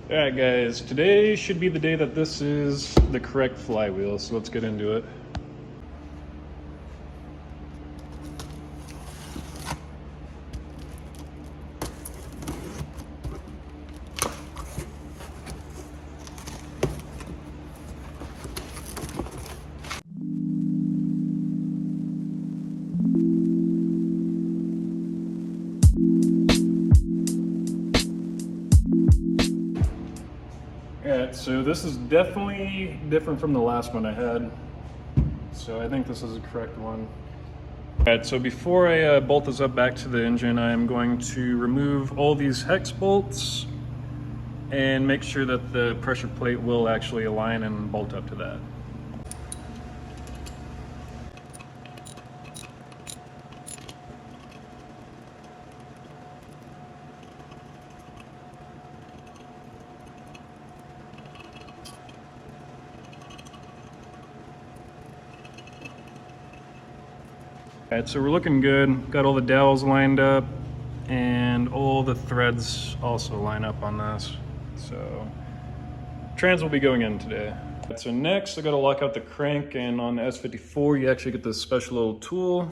Alright guys, today should be the day that this is the correct flywheel, so let's get into it. Alright, so this is definitely different from the last one I had. So I think this is the correct one. Alright, so before I bolt this up back to the engine, I am going to remove all these hex bolts and make sure that the pressure plate will actually align and bolt up to that. Alright, so we're looking good. Got all the dowels lined up and all the threads also line up on this. So trans will be going in today. So next I gotta lock out the crank, and on the S54 you actually get this special little tool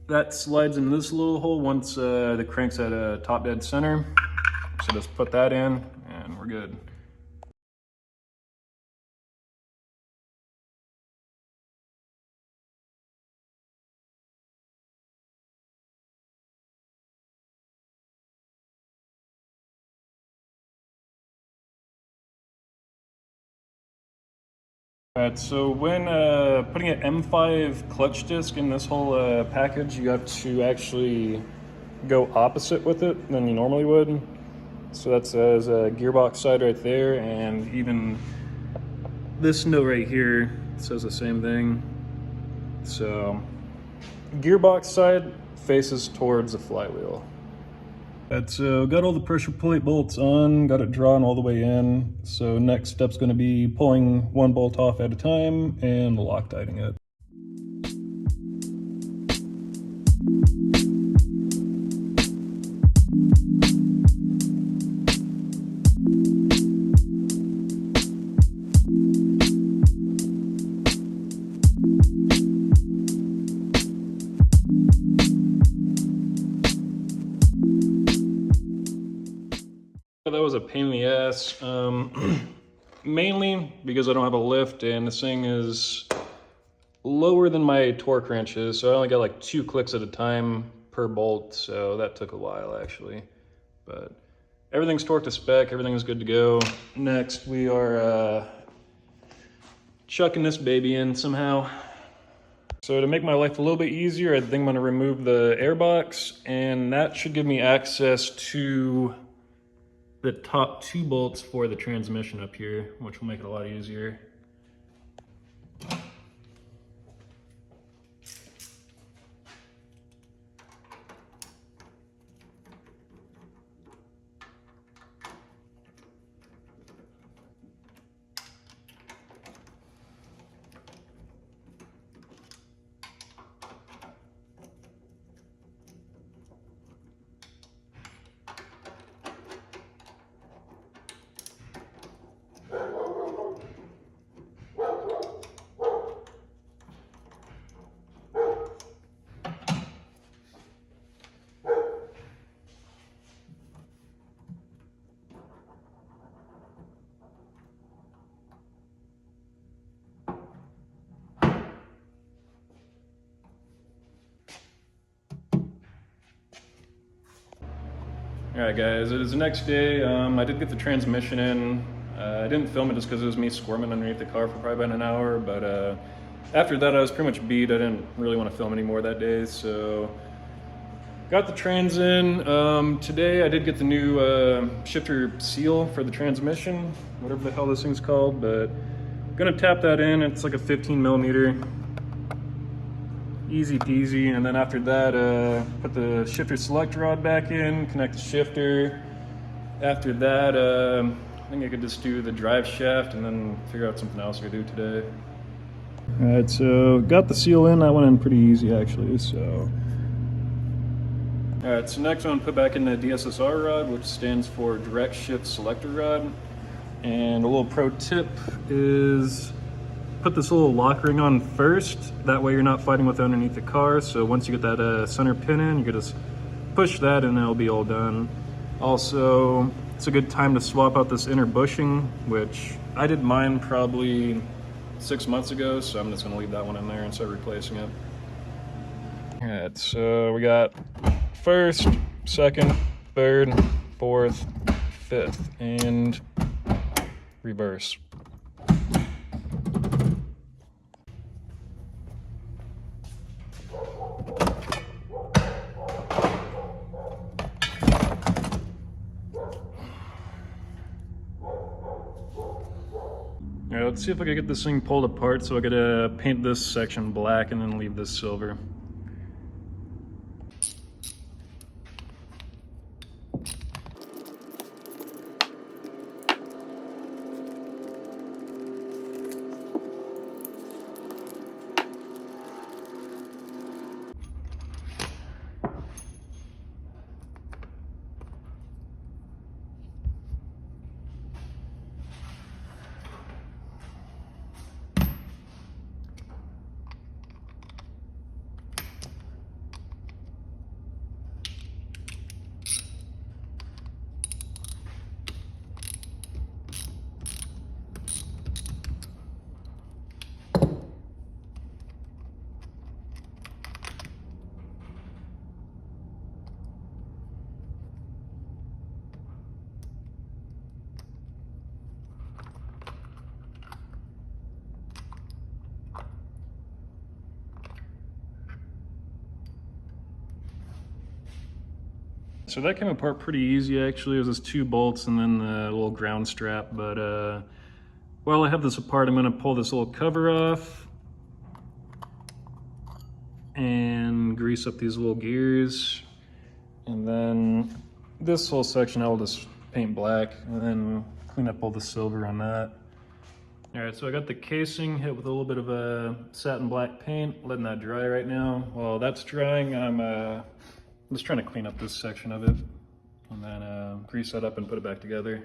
that slides in this little hole once the crank's at a top dead center. So just put that in and we're good. Alright, so when putting an M5 clutch disc in this whole package, you have to actually go opposite with it than you normally would. So that says gearbox side right there, and even this note right here says the same thing. So gearbox side faces towards the flywheel. So got all the pressure plate bolts on, got it drawn all the way in. So next step's going to be pulling one bolt off at a time and Loctiting it. That was a pain in the ass, mainly because I don't have a lift and this thing is lower than my torque wrench is, so I only got like 2 clicks at a time per bolt, so that took a while actually. But everything's torqued to spec, everything's good to go. Next we are chucking this baby in somehow. So to make my life a little bit easier, I think I'm going to remove the airbox, and that should give me access to the top 2 bolts for the transmission up here, which will make it a lot easier. Alright guys, it is the next day. I did get the transmission in. I didn't film it just because it was me squirming underneath the car for probably about an hour, but after that I was pretty much beat. I didn't really want to film anymore that day, so got the trans in. Today I did get the new shifter seal for the transmission, whatever the hell this thing's called, but I'm gonna tap that in. It's like a 15 millimeter. Easy peasy, and then after that, put the shifter select rod back in, connect the shifter. After that, I think I could just do the drive shaft and then figure out something else I could do today. Alright, so got the seal in. That went in pretty easy actually, so Alright, so next I'm going to put back in the DSSR rod, which stands for direct shift selector rod. And a little pro tip is put this little lock ring on first. That way you're not fighting with underneath the car. So once you get that center pin in, you can just push that and it'll be all done. Also, it's a good time to swap out this inner bushing, which I did mine probably 6 months ago, so I'm just going to leave that one in there and start replacing it. Alright, so we got first, second, third, fourth, fifth, and reverse. Alright, let's see if I can get this thing pulled apart so I could paint this section black and then leave this silver. So that came apart pretty easy actually. It was just 2 bolts and then the little ground strap, but while I have this apart, I'm going to pull this little cover off and grease up these little gears, and then this whole section I will just paint black and then clean up all the silver on that. Alright, so I got the casing hit with a little bit of a satin black paint, letting that dry right now. While that's drying, I'm just trying to clean up this section of it and then grease that up and put it back together.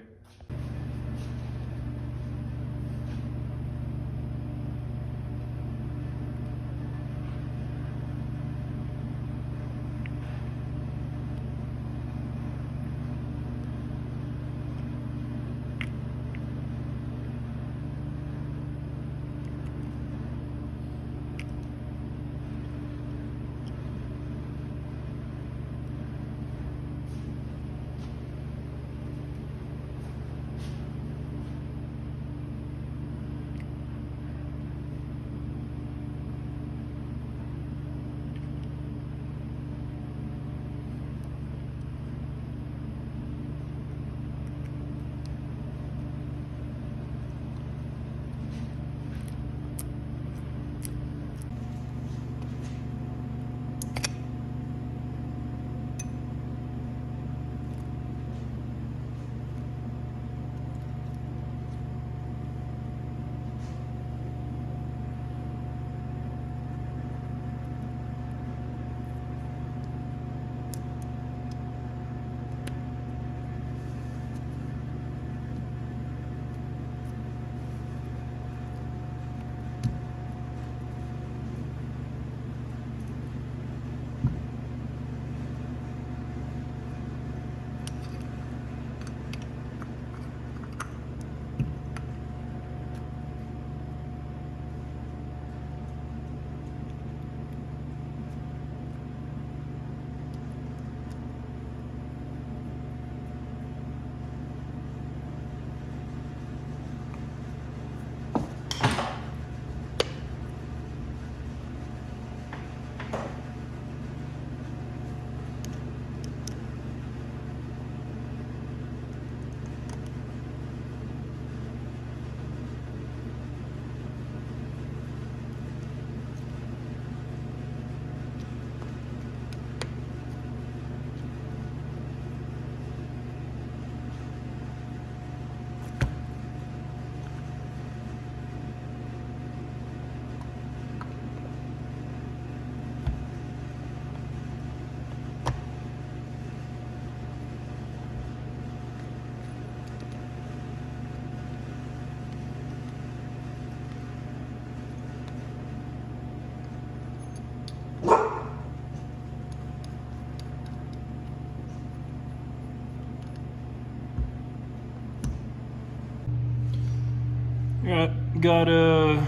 Alright, got a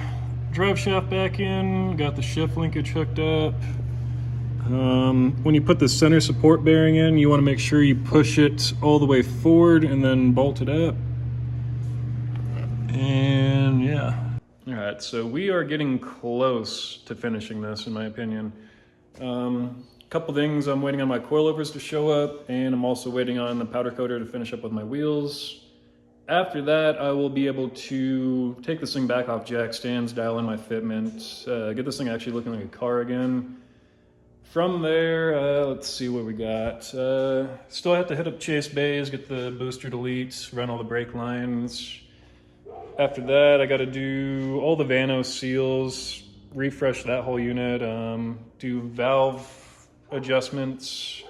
drive shaft back in, got the shift linkage hooked up. When you put the center support bearing in, you want to make sure you push it all the way forward and then bolt it up. And yeah. Alright, so we are getting close to finishing this, in my opinion. Couple things, I'm waiting on my coilovers to show up, and I'm also waiting on the powder coater to finish up with my wheels. After that, I will be able to take this thing back off jack stands, dial in my fitment, get this thing actually looking like a car again. From there, let's see what we got. Still have to hit up Chase Bays, get the booster deletes, run all the brake lines. After that, I got to do all the Vano seals, refresh that whole unit, do valve adjustments.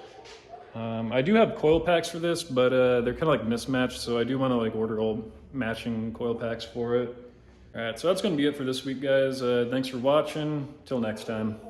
I do have coil packs for this, but they're kind of like mismatched, so I do want to like order all matching coil packs for it. All right, so that's going to be it for this week, guys. Thanks for watching. Till next time.